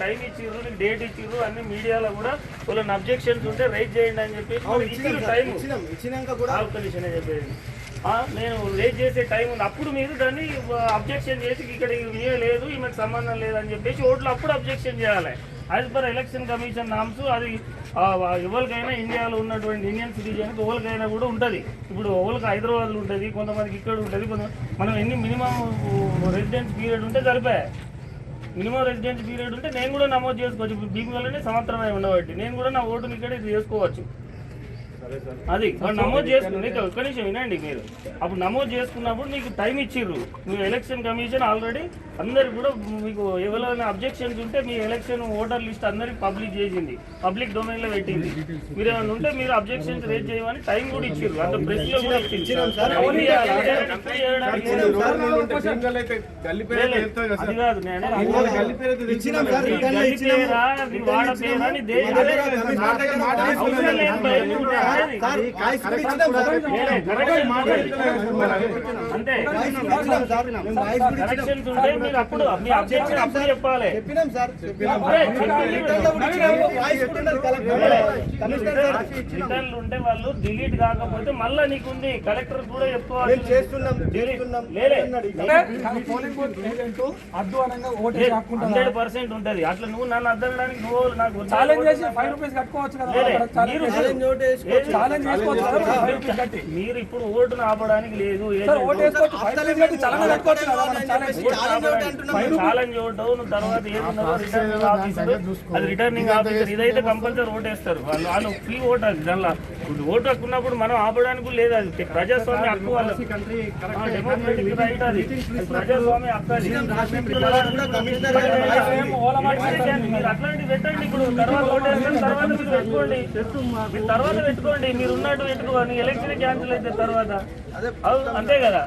Time ఇచ్చిర్రు, నీకు date ఇచ్చిర్రు, అన్ని మీడియాలో కూడా వాళ్ళని అబ్జెక్షన్స్ ఉంటే రైజ్ చేయండి అని చెప్పి టైం చెప్పేది. నేను రేజ్ చేసే టైం ఉంది, అప్పుడు మీరు దాన్ని అబ్జెక్షన్ చేసి ఇక్కడ లేదు ఈమెకు సంబంధం లేదని చెప్పేసి ఓట్లు అప్పుడు అబ్జెక్షన్ చేయాలి. As per election commission norms అది ఎవరికైనా ఇండియాలో ఉన్నటువంటి ఇండియన్ సిటిజన్కి ఎవరికైనా కూడా ఉంటుంది. ఇప్పుడు ఎవరికి హైదరాబాద్లో ఉంటుంది, కొంతమందికి ఇక్కడ ఉంటుంది, మనం ఎన్ని మినిమం రెసిడెన్స్ పీరియడ్ ఉంటే సరిపోయాయి. మినిమం రెసిడెన్స్ పీరియడ్ ఉంటే నేను కూడా నమోదు చేసుకోవచ్చు. ఇప్పుడు దీనివల్లనే సంవత్సరమే ఉండబట్టి నేను కూడా నా ఓటుని ఇక్కడ చేసుకోవచ్చు. అది నమోదు చేసుకుని ఒక్క నిమిషం వినండి. మీరు అప్పుడు నమోదు చేసుకున్నప్పుడు మీకు టైం ఇచ్చిర్రు. మీ ఎలక్షన్ కమిషన్ ఆల్రెడీ అందరికి కూడా మీకు ఎవరైనా అబ్జెక్షన్స్ ఉంటే మీ ఎలక్షన్ ఓటర్ లిస్ట్ అందరికి పబ్లిక్ చేసింది, పబ్లిక్ డొమైన్ లో పెట్టింది. మీరు ఏమైనా ఉంటే మీరు అబ్జెక్షన్స్ రేజ్ చేయమని టైం కూడా ఇచ్చిర్రు. అంత ప్రెస్ లో కూడా ఇచ్చింది. అది కాదు అంతే. కరెక్షన్స్ ఉంటే మీరు అప్పుడు మీ అబ్జెక్షన్ అప్పుడు చెప్పాలి. రిటర్న్లు ఉంటే వాళ్ళు డిలీట్ కాకపోతే మళ్ళా నీకుంది కలెక్టర్ కూడా చెప్పుకోవాలి. 100% ఉంటది. అట్లా నువ్వు నన్ను అద్దడానికి నువ్వు నాకు మీరు ఇప్పుడు ఓటును ఆపడానికి లేదు. ఛాలెంజ్ ఓటు తర్వాత ఏమున్నదో రిటర్నింగ్ ఆఫీసర్, అది రిటర్నింగ్ ఆఫీసర్ ఇదైతే కంపల్సరీ ఓటేస్తారు వాళ్ళు. ఫ్రీ ఓట్ అది. దానిలో ఓటు హక్కు ఉన్నప్పుడు మనం ఆపడానికి లేదు. అది ప్రజాస్వామ్య హక్కు, వాళ్ళ డెమోక్రటిక్ రైట్. అది ప్రజాస్వామ్య హక్కు. అది మీరు అట్లాంటివి పెట్టండి. ఇప్పుడు తర్వాత ఓటేస్తారు, తర్వాత మీరు పెట్టుకోండి, తర్వాత పెట్టుకోండి. మీరు ఉన్నట్టు పెట్టుకోని ఎలక్షన్ క్యాన్సిల్ అయితే తర్వాత అంతే కదా.